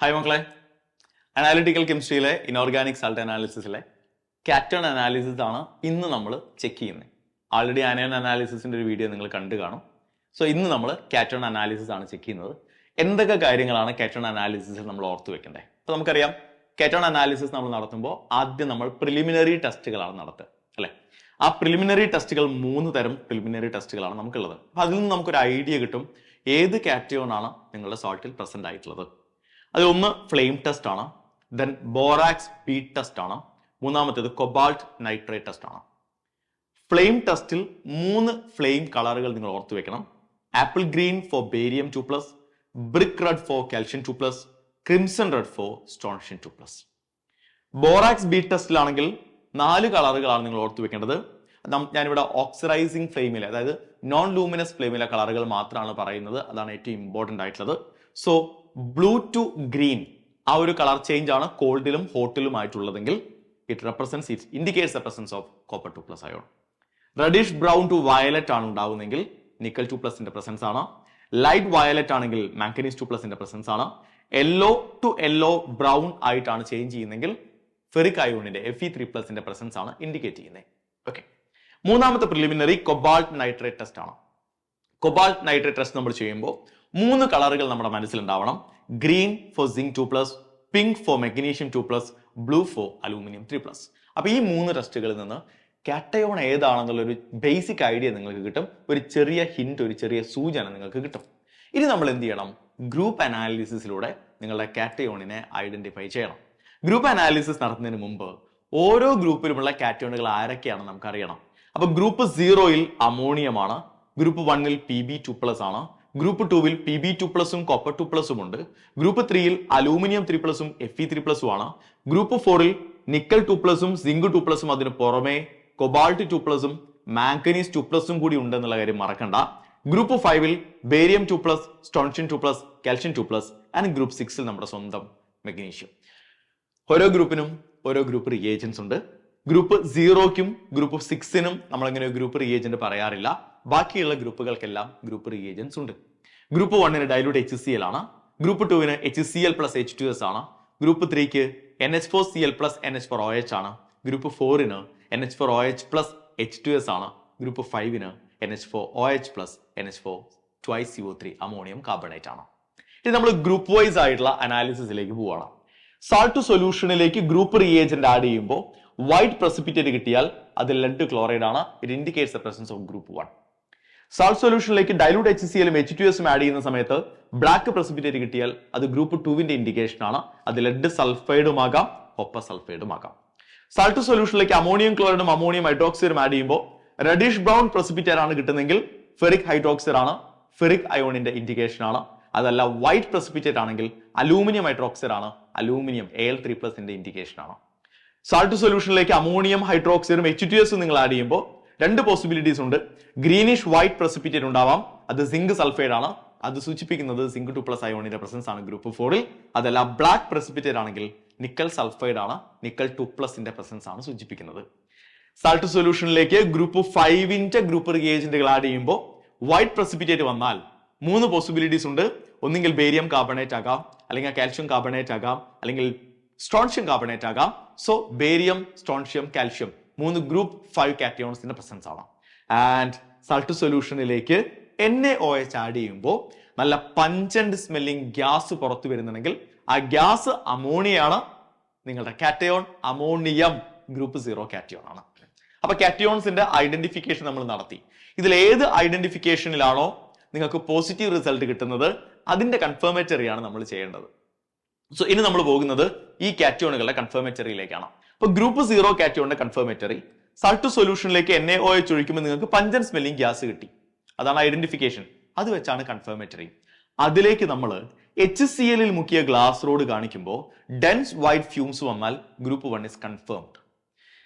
Hi മക്കളെ, analytical കെമിസ്ട്രിയിലെ inorganic salt അനാലിസിസിലെ കാറ്റോൺ അനാലിസിസ് ആണ് ഇന്ന് നമ്മൾ ചെക്ക് ചെയ്യുന്നത്. ആൾറെഡി ആനയോൺ അനാലിസിസിന്റെ ഒരു വീഡിയോ നിങ്ങൾ കണ്ടു കാണും. സോ ഇന്ന് നമ്മൾ കാറ്റോൺ അനാലിസിസ് ആണ് ചെക്ക് ചെയ്യുന്നത്. എന്തൊക്കെ കാര്യങ്ങളാണ് കാറ്റോൺ അനാലിസിസിൽ നമ്മൾ ഓർത്തു വെക്കേണ്ടത്? അപ്പോൾ നമുക്കറിയാം, കാറ്റോൺ അനാലിസിസ് നമ്മൾ നടത്തുമ്പോൾ ആദ്യം നമ്മൾ പ്രിലിമിനറി ടെസ്റ്റുകളാണ് നടത്തുക, അല്ലെ? ആ പ്രിലിമിനറി ടെസ്റ്റുകൾ 3 തരം പ്രിലിമിനറി ടെസ്റ്റുകളാണ് നമുക്കുള്ളത്. അപ്പൊ അതിൽ നിന്ന് നമുക്കൊരു ഐഡിയ കിട്ടും ഏത് കാറ്റയോൺ ആണ് നിങ്ങളുടെ സോൾട്ടിൽ പ്രസന്റ് ആയിട്ടുള്ളത്. അതിലൊന്ന് ഫ്ലെയിം ടെസ്റ്റ് ആണ്, ദെൻ ബോറാക്സ് ബീറ്റ് ടെസ്റ്റ് ആണ്, മൂന്നാമത്തേത് കൊബാൾട്ട് നൈട്രേറ്റ് ടെസ്റ്റ് ആണ്. ഫ്ലെയിം ടെസ്റ്റിൽ 3 ഫ്ലെയിം കളറുകൾ നിങ്ങൾ ഓർത്തു വെക്കണം. Apple green for barium 2+, brick red for calcium 2+, crimson red for strontium 2+. Borax bead ടെസ്റ്റിലാണെങ്കിൽ 4 കളറുകളാണ് നിങ്ങൾ ഓർത്തു വെക്കേണ്ടത്. ഞാനിവിടെ ഓക്സിഡൈസിങ് ഫ്ലെയിമിലെ, അതായത് നോൺ ലൂമിനസ് ഫ്ലെയിമിലെ കളറുകൾ മാത്രമാണ് പറയുന്നത്. അതാണ് ഏറ്റവും ഇമ്പോർട്ടന്റ് ആയിട്ടുള്ളത്. സോ ബ്ലൂ ടു ഗ്രീൻ, ആ ഒരു കളർ ചേഞ്ച് ആണ് കോൾഡിലും ഹോട്ടിലും ആയിട്ടുള്ളതെങ്കിൽ it indicates the presence of copper 2+ ion. Reddish brown to violet ആണ് ഉണ്ടാവുന്നെങ്കിൽ നിക്കൽ 2+ന്റെ പ്രസൻസ് ആണ്. ലൈറ്റ് വയലറ്റ് ആണെങ്കിൽ മാംഗനീസ് 2+ന്റെ പ്രസൻസ് ആണ്. യെല്ലോ ടു യെല്ലോ ബ്രൗൺ ആയിട്ടാണ് ചേഞ്ച് ചെയ്യുന്നെങ്കിൽ ഫെറിക് അയോണിന്റെ Fe3+ന്റെ പ്രസൻസ് ആണ് ഇൻഡിക്കേറ്റ് ചെയ്യുന്നത്. ഓക്കെ, മൂന്നാമത്തെ പ്രിലിമിനറി കൊബാൾട്ട് നൈട്രേറ്റ് ടെസ്റ്റ് ആണ്. കൊബാൾട്ട് നൈട്രേറ്റ് ടെസ്റ്റ് നമ്മൾ ചെയ്യുമ്പോൾ 3 കളറുകൾ നമ്മുടെ മനസ്സിലുണ്ടാവണം. Green for zinc 2+, pink for magnesium 2+, blue four aluminium 3+. അപ്പൊ ഈ 3 ടെസ്റ്റുകളിൽ നിന്ന് കാറ്റയോൺ ഏതാണെന്നുള്ള ഒരു ബേസിക് ഐഡിയ നിങ്ങൾക്ക് കിട്ടും. ഒരു ചെറിയ ഹിന്റ്, ഒരു ചെറിയ സൂചന നിങ്ങൾക്ക് കിട്ടും. ഇനി നമ്മൾ എന്ത് ചെയ്യണം? ഗ്രൂപ്പ് അനാലിസിസിലൂടെ നിങ്ങളുടെ കാറ്റയോണിനെ ഐഡന്റിഫൈ ചെയ്യണം. ഗ്രൂപ്പ് അനാലിസിസ് നടത്തുന്നതിന് മുമ്പ് ഓരോ ഗ്രൂപ്പിലുമുള്ള കാറ്റയോണുകൾ ആരൊക്കെയാണെന്ന് നമുക്ക് അറിയണം. അപ്പൊ ഗ്രൂപ്പ് 0യിൽ അമോണിയമാണ്, ഗ്രൂപ്പ് 1ൽ Pb2+ ആണ്, ഗ്രൂപ്പ് 2വിൽ Pb2+ഉം കോപ്പർ 2+ഉം ഉണ്ട്, ഗ്രൂപ്പ് 3യിൽ അലൂമിനിയം 3+ഉം Fe3+ഉം ആണ്, ഗ്രൂപ്പ് 4ൽ നിക്കൽ 2+ഉം സിങ്ക് 2+ഉം അതിന് പുറമെ കൊബാൾട്ട് 2+ഉം മാംഗനീസ് 2+ഉം കൂടി ഉണ്ടെന്നുള്ള കാര്യം മറക്കണ്ട. ഗ്രൂപ്പ് 5ൽ barium 2+, strontium 2+, calcium 2+, and group 6ൽ നമ്മുടെ സ്വന്തം മെഗ്നീഷ്യം. ഓരോ ഗ്രൂപ്പിനും ഓരോ ഗ്രൂപ്പ് റിയേജൻസ് ഉണ്ട്. ഗ്രൂപ്പ് 0ക്കും ഗ്രൂപ്പ് 6നും നമ്മളങ്ങനെ ഗ്രൂപ്പ് റിയേജന്റ് പറയാറില്ല. ബാക്കിയുള്ള ഗ്രൂപ്പുകൾക്കെല്ലാം ഗ്രൂപ്പ് റിയേജൻസ് ഉണ്ട്. ഗ്രൂപ്പ് 1ന് ഡൈലൂട്ട് HCl ആണ്, ഗ്രൂപ്പ് 2ന് HCl plus H2S ആണ്, ഗ്രൂപ്പ് 3ക്ക് NH4Cl plus NH4OH ആണ്, ഗ്രൂപ്പ് 4ന് NH4OH plus H2S ആണ്, ഗ്രൂപ്പ് 5ന് NH4OH plus NH4 twice CO3 ammonium carbonate ആണ്. ഇനി നമ്മൾ ഗ്രൂപ്പ് വൈസ് ആയിട്ടുള്ള അനാലിസിസിലേക്ക് പോവാണ്. സാൾട്ട് സൊല്യൂഷനിലേക്ക് ഗ്രൂപ്പ് റിയേജന്റ് ആഡ് ചെയ്യുമ്പോൾ വൈറ്റ് പ്രസിപ്പിറ്റേറ്റ് കിട്ടിയാൽ അത് ലെഡ് ക്ലോറൈഡ് ആണ്. It indicates the presence of group 1. Salt സൊല്യൂഷനിലേക്ക് ഡൈലൂട്ട് HClഉം H2Sഉം ആഡ് ചെയ്യുന്ന സമയത്ത് ബ്ലാക്ക് പ്രസിപ്പിറ്റേറ്റ് കിട്ടിയാൽ അത് ഗ്രൂപ്പ് 2വിന്റെ ഇൻഡിക്കേഷൻ ആണ്. അത് ലെഡ് സൾഫൈഡും ആകാം, കോപ്പർ സൾഫൈഡും ആകാം. സാൾട്ട് സൊല്യൂഷനിലേക്ക് അമോണിയം ക്ലോറൈഡും അമോണിയം ഹൈഡ്രോക്സൈഡും ആഡ് ചെയ്യുമ്പോൾ റെഡിഷ് ബ്രൗൺ പ്രസിപ്പിറ്റേറ്റ് ആണ് കിട്ടുന്നെങ്കിൽ ഫെറിക് ഹൈഡ്രോക്സൈഡ് ആണ്, ഫെറിക് അയോണിന്റെ ഇൻഡിക്കേഷൻ ആണ്. അതല്ല വൈറ്റ് പ്രസിപ്പിറ്റേറ്റ് ആണെങ്കിൽ അലൂമിനിയം ഹൈഡ്രോക്സൈഡ് ആണ്, അലൂമിനിയം Al3+ന്റെ ഇൻഡിക്കേഷൻ ആണ്. സാൾട്ട് സൊല്യൂഷനിലേക്ക് അമോണിയം ഹൈഡ്രോക്സൈഡും H2Sഉം നിങ്ങൾ ആഡ് ചെയ്യുമ്പോൾ 2 പോസിബിലിറ്റീസ് ഉണ്ട്. ഗ്രീനിഷ് വൈറ്റ് പ്രസിപ്പിറ്റേറ്റ് ഉണ്ടാവാം, അത് സിങ്ക് സൾഫൈഡ് ആണ്, അത് സൂചിപ്പിക്കുന്നത് സിങ്ക് 2+ അയോണിന്റെ പ്രസൻസ് ആണ് ഗ്രൂപ്പ് 4ൽ. അതല്ല ബ്ലാക്ക് പ്രസിപ്പിറ്റേറ്റ് ആണെങ്കിൽ നിക്കൽ സൾഫൈഡ് ആണ്, നിക്കൽ 2+ന്റെ പ്രസൻസ് ആണ് സൂചിപ്പിക്കുന്നത്. സാൾട്ട് സൊല്യൂഷനിലേക്ക് ഗ്രൂപ്പ് 5ന്റെ ഗ്രൂപ്പ് റിയേജന്റുകൾ ആഡ് ചെയ്യുമ്പോൾ വൈറ്റ് പ്രസിപ്പിറ്റേറ്റ് വന്നാൽ 3 പോസിബിലിറ്റീസ് ഉണ്ട്. ഒന്നുകിൽ ബേരിയം കാർബണേറ്റ് ആകാം, അല്ലെങ്കിൽ കാൽഷ്യം കാർബണേറ്റ് ആകാം, അല്ലെങ്കിൽ സ്ട്രോൺഷ്യം കാർബണേറ്റ് ആകാം. So barium, strontium, calcium 3 group 5 കാറ്റയോൺസിന്റെ പ്രസൻസ് ആണ്. ആൻഡ് സാൾട്ട് സൊല്യൂഷനിലേക്ക് NaOH ആഡ് ചെയ്യുമ്പോൾ നല്ല പഞ്ചന്റ് സ്മെല്ലിംഗ് ഗ്യാസ് പുറത്തു വരുന്നുണ്ടെങ്കിൽ ആ ഗ്യാസ് അമോണിയാണ്. നിങ്ങളുടെ കാറ്റയോൺ അമോണിയം ഗ്രൂപ്പ് 0 കാറ്റയോൺ ആണ്. അപ്പൊ കാറ്റയോൺസിന്റെ ഐഡന്റിഫിക്കേഷൻ നമ്മൾ നടത്തി. ഇതിൽ ഏത് ഐഡന്റിഫിക്കേഷനിലാണോ നിങ്ങൾക്ക് പോസിറ്റീവ് റിസൾട്ട് കിട്ടുന്നത് അതിന്റെ കൺഫർമേറ്ററിയാണ് നമ്മൾ ചെയ്യേണ്ടത്. സോ ഇനി നമ്മൾ പോകുന്നത് ഈ കാറ്റയോണുകളുടെ കൺഫർമേറ്ററിയിലേക്കാണ്. അപ്പൊ ഗ്രൂപ്പ് 0 കാറ്റയോണിന്റെ കൺഫർമേറ്ററി, സാൾട്ട് സൊല്യൂഷനിലേക്ക് NaOH ഒഴിക്കുമ്പോൾ നിങ്ങൾക്ക് പഞ്ചൻ സ്മെല്ലിംഗ് ഗ്യാസ് കിട്ടി, അതാണ് ഐഡന്റിഫിക്കേഷൻ. അത് വെച്ചാണ് കൺഫർമേറ്ററി. അതിലേക്ക് നമ്മൾ HClൽ മുക്കിയ ഗ്ലാസ് റോഡ് കാണിക്കുമ്പോൾ ഡെൻസ് വൈറ്റ് ഫ്യൂംസ് വന്നാൽ ഗ്രൂപ്പ് 1 ഇസ് കൺഫേംഡ്.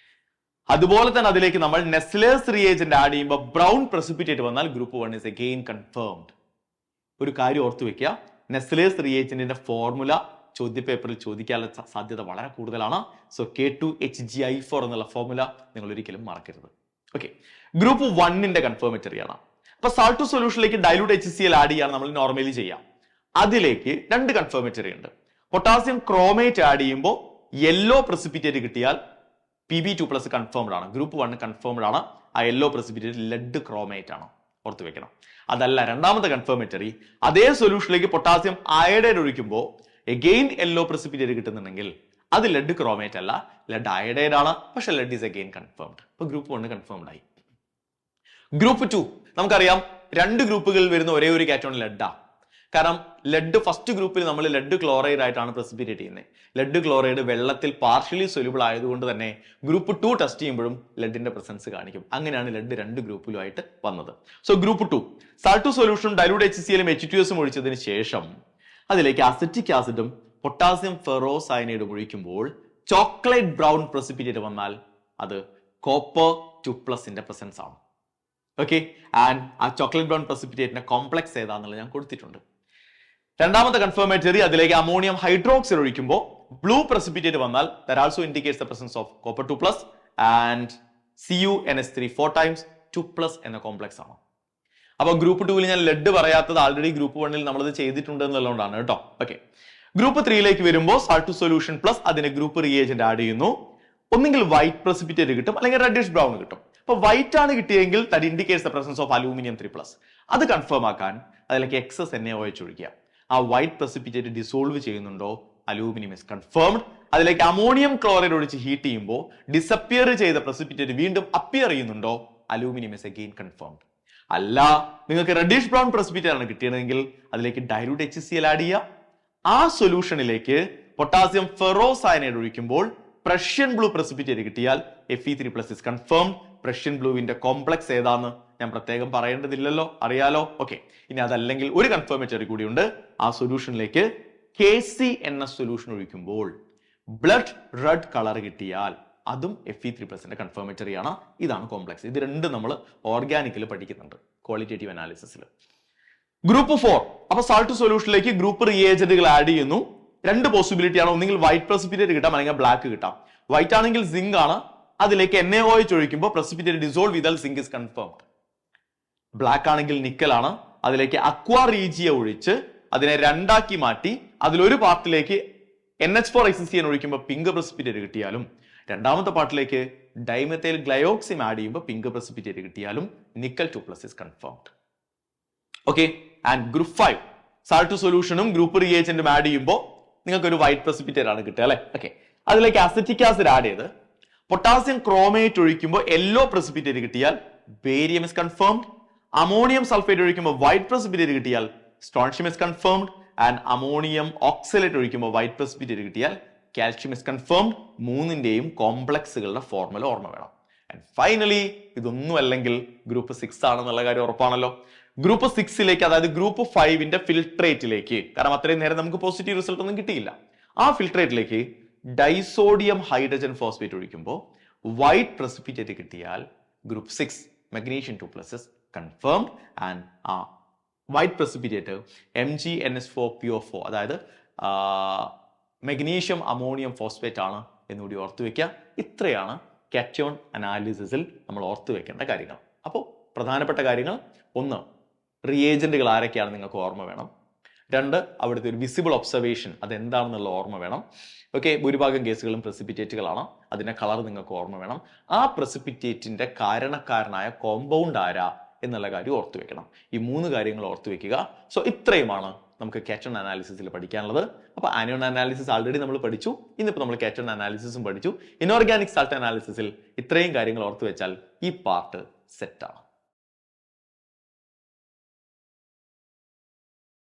അതുപോലെ തന്നെ അതിലേക്ക് നമ്മൾ നെസ്ലേഴ്സ് റിയേജന്റ് ആഡ് ചെയ്യുമ്പോൾ ബ്രൗൺ പ്രസിപ്പിറ്റേറ്റ് വന്നാൽ ഗ്രൂപ്പ് 1 ഇസ് അഗെയിൻ കൺഫേംഡ്. ഒരു കാര്യം ഓർത്തു വെക്കുക, നെസ്ലേഴ്സ് റിയേജന്റിന്റെ ഫോർമുല ചോദ്യപേപ്പറിൽ ചോദിക്കാനുള്ള സാധ്യത വളരെ കൂടുതലാണ്. സോ K2HgI4 എന്നുള്ള ഫോർമുല നിങ്ങൾ ഒരിക്കലും മറക്കരുത്. ഓക്കെ, ഗ്രൂപ്പ് 1ന്റെ കൺഫർമേറ്ററിയാണ്. അപ്പൊ സാൾട്ട് സൊല്യൂഷനിലേക്ക് ഡൈലൂട്ട് HCl ആഡ് ചെയ്യാൻ നമ്മൾ നോർമലി ചെയ്യാം. അതിലേക്ക് 2 കൺഫർമേറ്ററി ഉണ്ട്. പൊട്ടാസ്യം ക്രോമേറ്റ് ആഡ് ചെയ്യുമ്പോൾ യെല്ലോ പ്രസിപ്പിറ്റേറ്റ് കിട്ടിയാൽ Pb2+ കൺഫേംഡ് ആണ്, ഗ്രൂപ്പ് 1 കൺഫേംഡ് ആണ്. ആ യെല്ലോ പ്രസിപ്പിറ്റേറ്റ് ലെഡ് ക്രോമേറ്റ് ആണ്, ഓർത്ത് വെക്കണം. അതല്ല രണ്ടാമത്തെ കൺഫേമേറ്ററി, അതേ സൊല്യൂഷനിലേക്ക് പൊട്ടാസ്യം അയഡൈഡ് ഒഴിക്കുമ്പോൾ എഗെയിൻ യെല്ലോ പ്രസിപ്പിറ്റേറ്റ് കിട്ടുന്നുണ്ടെങ്കിൽ അത് ലെഡ് ക്രോമേറ്റ് അല്ല, ലെഡ് അയഡൈഡ് ആണ്. പക്ഷെ ലെഡ് ഈസ് അഗെയിൻ കൺഫേംഡ്. അപ്പൊ ഗ്രൂപ്പ് 1 കൺഫേംഡ് ആയി. ഗ്രൂപ്പ് 2 നമുക്കറിയാം, രണ്ട് ഗ്രൂപ്പുകളിൽ വരുന്ന ഒരേ ഒരു കാറ്റോൺ ലെഡാ. കാരണം ലെഡ് ഫസ്റ്റ് ഗ്രൂപ്പിൽ നമ്മൾ ലെഡ് ക്ലോറൈഡ് ആയിട്ടാണ് പ്രസിപ്പിറ്റേറ്റ് ചെയ്യുന്നത്. ലെഡ് ക്ലോറൈഡ് വെള്ളത്തിൽ പാർഷ്യലി സൊല്യൂബിൾ ആയതുകൊണ്ട് തന്നെ ഗ്രൂപ്പ് 2 ടെസ്റ്റ് ചെയ്യുമ്പോഴും ലെഡിന്റെ പ്രസൻസ് കാണിക്കും. അങ്ങനെയാണ് ലെഡ് രണ്ട് ഗ്രൂപ്പിലുമായിട്ട് വന്നത്. സോ ഗ്രൂപ്പ് 2 സാൾട്ട് സൊല്യൂഷനും ഡൈലൂട്ട് HCl H2S ഒഴിച്ചതിന് ശേഷം അതിലേക്ക് അസറ്റിക് ആസിഡും പൊട്ടാസ്യം ഫെറോസയനൈഡും ഒഴിക്കുമ്പോൾ ചോക്ലേറ്റ് ബ്രൗൺ പ്രസിപ്പിറ്റേറ്റ് വന്നാൽ അത് കോപ്പർ 2+ പ്രസൻസ് ആണ്. ഓക്കെ, ആൻഡ് ആ ചോക്ലേറ്റ് ബ്രൗൺ പ്രസിപ്പിറ്റേറ്റിന്റെ കോംപ്ലക്സ് ഏതാന്നുള്ളത് ഞാൻ കൊടുത്തിട്ടുണ്ട്. രണ്ടാമത്തെ കൺഫർമേറ്ററി, അതിലേക്ക് അമോണിയം ഹൈഡ്രോക്സൈഡ് ഒഴിക്കുമ്പോൾ ബ്ലൂ പ്രസിപ്പിറ്റേറ്റ് വന്നാൽ that also indicates the presence of copper 2+ and CuNH3 4 times 2+ എന്ന കോംപ്ലക്സ് ആണ്. അപ്പൊ ഗ്രൂപ്പ് 2 ഞാൻ ലെഡ് പറയാത്തത് ആൾറെഡി ഗ്രൂപ്പ് 1 നമ്മളത് ചെയ്തിട്ടുണ്ട് എന്നുള്ളതുകൊണ്ടാണ് കേട്ടോ. ഓക്കെ, ഗ്രൂപ്പ് 3 വരുമ്പോൾ സാൾട്ട് സൊല്യൂഷൻ പ്ലസ് അതിന് ഗ്രൂപ്പ് റിയേജന്റ് ആഡ് ചെയ്യുന്നു. ഒന്നെങ്കിൽ വൈറ്റ് പ്രസിപ്പിറ്റേറ്റ് കിട്ടും, അല്ലെങ്കിൽ റെഡിഷ് ബ്രൗൺ കിട്ടും. അപ്പൊ വൈറ്റ് ആണ് കിട്ടിയെങ്കിൽ that indicates the presence of aluminum 3+. അത് കൺഫേം ആക്കാൻ അതിലേക്ക് എക്സസ് NaOH ഒഴിക്കുക. ആ വൈറ്റ് പ്രസിപ്പിറ്റേറ്റ് ഡിസോൾവ് ചെയ്യുന്നുണ്ടോ, അലൂമിനിയം ഇസ് കൺഫേംഡ്. അതിലേക്ക് അമോണിയം ക്ലോറൈഡ് ഒഴിച്ച് ഹീറ്റ് ചെയ്യുമ്പോൾ ഡിസപ്പിയർ ചെയ്ത പ്രസിപ്പിറ്റേറ്റ് വീണ്ടും അപ്പിയർ ചെയ്യുന്നുണ്ടോ, അലൂമിനിയം ഇസ് അഗെയിൻ കൺഫേംഡ്. അല്ല, നിങ്ങൾക്ക് റെഡിഷ് ബ്രൗൺ പ്രസിപ്പിറ്റേറ്റ് ആണ് കിട്ടിയതെങ്കിൽ അതിലേക്ക് ഡൈലൂട്ട് HCl ആഡ് ചെയ്യുക. ആ സൊല്യൂഷനിലേക്ക് പൊട്ടാസ്യം ഫെറോസയനൈഡ് ഒഴിക്കുമ്പോൾ പ്രഷ്യൻ ബ്ലൂ പ്രസിപ്പിറ്റേറ്റ് കിട്ടിയാൽ Fe3+ ഇസ് കൺഫേംഡ്. പ്രഷ്യൻ ബ്ലൂവിന്റെ കോംപ്ലക്സ് ഏതാന്ന് ഞാൻ പ്രത്യേകം പറയേണ്ടതില്ലല്ലോ, അറിയാലോ. ഓക്കെ, ഇനി അതല്ലെങ്കിൽ ഒരു കൺഫർമേറ്ററി കൂടിയുണ്ട്. ആ സൊല്യൂഷനിലേക്ക് KCNS സൊല്യൂഷൻ ഒഴിക്കുമ്പോൾ ബ്ലഡ് റെഡ് കളർ കിട്ടിയാൽ അതും Fe3+ കൺഫർമേറ്ററി ആണ്. ഇതാണ് കോംപ്ലക്സ്. ഇത് രണ്ടും നമ്മൾ ഓർഗാനിക്കിൽ പഠിക്കുന്നുണ്ട് ക്വാളിറ്റേറ്റീവ് അനാലിസിസിൽ. ഗ്രൂപ്പ് 4, അപ്പൊ സാൾട്ട് സൊല്യൂഷനിലേക്ക് ഗ്രൂപ്പ് റിയേജന്റുകൾ ആഡ് ചെയ്യുന്നു. രണ്ട് പോസിബിലിറ്റി ആണ്, ഒന്നെങ്കിൽ വൈറ്റ് പ്രസിപ്പിറ്റേറ്റ് കിട്ടാം, അല്ലെങ്കിൽ ബ്ലാക്ക് കിട്ടാം. വൈറ്റ് ആണെങ്കിൽ സിങ്ക് ആണ്, അതിലേക്ക് NaOH ഒഴിക്കുമ്പോൾ പ്രസിപ്പിറ്റേറ്റ് ഡിസോൾവ് ചെയ്താൽ സിങ്ക് ഇസ് കൺഫേംഡ്. ബ്ലാക്ക് ആണെങ്കിൽ നിക്കൽ ആണ്, അതിലേക്ക് അക്വാ റീജിയ ഒഴിച്ച് അതിനെ രണ്ടാക്കി മാറ്റി അതിലൊരു പാർട്ടിലേക്ക് NH4 ഒഴിക്കുമ്പോൾ പിങ്ക് പ്രസിപ്പിറ്റേറ്റ് കിട്ടിയാലും രണ്ടാമത്തെ പാർട്ടിലേക്ക് ഡൈമെഥൈൽ ഗ്ലയോക്സിം ആഡ് ചെയ്യുമ്പോൾ പിങ്ക് പ്രസിപ്പിറ്റേറ്റ് കിട്ടിയാലും nickel 2+ is confirmed. Okay, and group 5 salt സൊല്യൂഷനും ഗ്രൂപ്പ് റിയേജന്റും ആഡ് ചെയ്യുമ്പോൾ നിങ്ങൾക്ക് ഒരു വൈറ്റ് പ്രസിപ്പിറ്റേറ്റ് ആണ് കിട്ടുക അല്ലെ. ഓക്കെ, അതിലേക്ക് അസറ്റിക് ആസിഡ് ആഡ് ചെയ്ത് പൊട്ടാസ്യം ക്രോമേറ്റ് ഒഴിക്കുമ്പോൾ യെല്ലോ പ്രസിപ്പിറ്റേറ്റ് കിട്ടിയാൽ barium is confirmed. Ammonium sulphate ഒഴിക്കുമ്പോൾ വൈറ്റ് പ്രസിപ്പിറ്റേറ്റ് കിട്ടിയാൽ strontium is confirmed. And ammonium oxalate ഒഴിക്കുമ്പോൾ വൈറ്റ് പ്രസിപ്പിറ്റേറ്റ് കിട്ടിയാൽ കാൽഷ്യം ഇസ് കൺഫേംഡ്. മൂന്നിന്റെയും കോംപ്ലക്സുകളുടെ ഫോർമുല ഓർമ്മ വേണം. ആൻഡ് ഫൈനലി ഇതൊന്നും അല്ലെങ്കിൽ ഗ്രൂപ്പ് 6 ആണെന്നുള്ള കാര്യം ഉറപ്പാണല്ലോ. ഗ്രൂപ്പ് 6 അതായത് ഗ്രൂപ്പ് 5 ഫിൽട്രേറ്റിലേക്ക്, കാരണം അത്രയും നേരം നമുക്ക് പോസിറ്റീവ് റിസൾട്ട് ഒന്നും കിട്ടിയില്ല, ആ ഫിൽട്രേറ്റിലേക്ക് ഡൈസോഡിയം ഹൈഡ്രജൻ ഫോസ്ഫേറ്റ് ഒഴിക്കുമ്പോൾ വൈറ്റ് പ്രസിപ്പിറ്റേറ്റ് കിട്ടിയാൽ group 6 magnesium 2+ is confirmed. And ആ വൈറ്റ് പ്രസിപ്പിറ്റേറ്റ് MgNH4PO4 അതായത് മെഗ്നീഷ്യം അമോണിയം ഫോസ്ഫേറ്റ് ആണ് എന്നുകൂടി ഓർത്തു വെക്കുക. ഇത്രയാണ് കാറ്റയോൺ അനാലിസിസിൽ നമ്മൾ ഓർത്തു വെക്കേണ്ട കാര്യങ്ങൾ. അപ്പോൾ പ്രധാനപ്പെട്ട കാര്യങ്ങൾ: 1, റിയേജന്റുകൾ ആരൊക്കെയാണ് നിങ്ങൾക്ക് ഓർമ്മ വേണം. 2, അവിടുത്തെ ഒരു വിസിബിൾ ഒബ്സർവേഷൻ അതെന്താണെന്നുള്ള ഓർമ്മ വേണം. ഓക്കെ, ഭൂരിഭാഗം കേസുകളും പ്രസിപ്പിറ്റേറ്റുകളാണ്, അതിന്റെ കളർ നിങ്ങൾക്ക് ഓർമ്മ വേണം. ആ പ്രസിപ്പിറ്റേറ്റിന്റെ കാരണക്കാരനായ കോമ്പൗണ്ട് ആരാ എന്നുള്ള കാര്യം ഓർത്തു വെക്കണം. ഈ 3 കാര്യങ്ങൾ ഓർത്തു വെക്കുക. സോ ഇത്രയുമാണ് നമുക്ക് കാറ്റയോൺ അനാലിസിസിൽ പഠിക്കാനുള്ളത്. അപ്പൊ ആനിയോൺ അനാലിസിസ് ആൾറെഡി നമ്മൾ പഠിച്ചു, ഇന്നിപ്പോൾ നമ്മൾ കാറ്റയോൺ അനാലിസിസും പഠിച്ചു. ഇനോർഗാനിക് സാൾട്ട് അനാലിസിസിൽ ഇത്രയും കാര്യങ്ങൾ ഓർത്തു വെച്ചാൽ ഈ പാർട്ട് സെറ്റാണ്.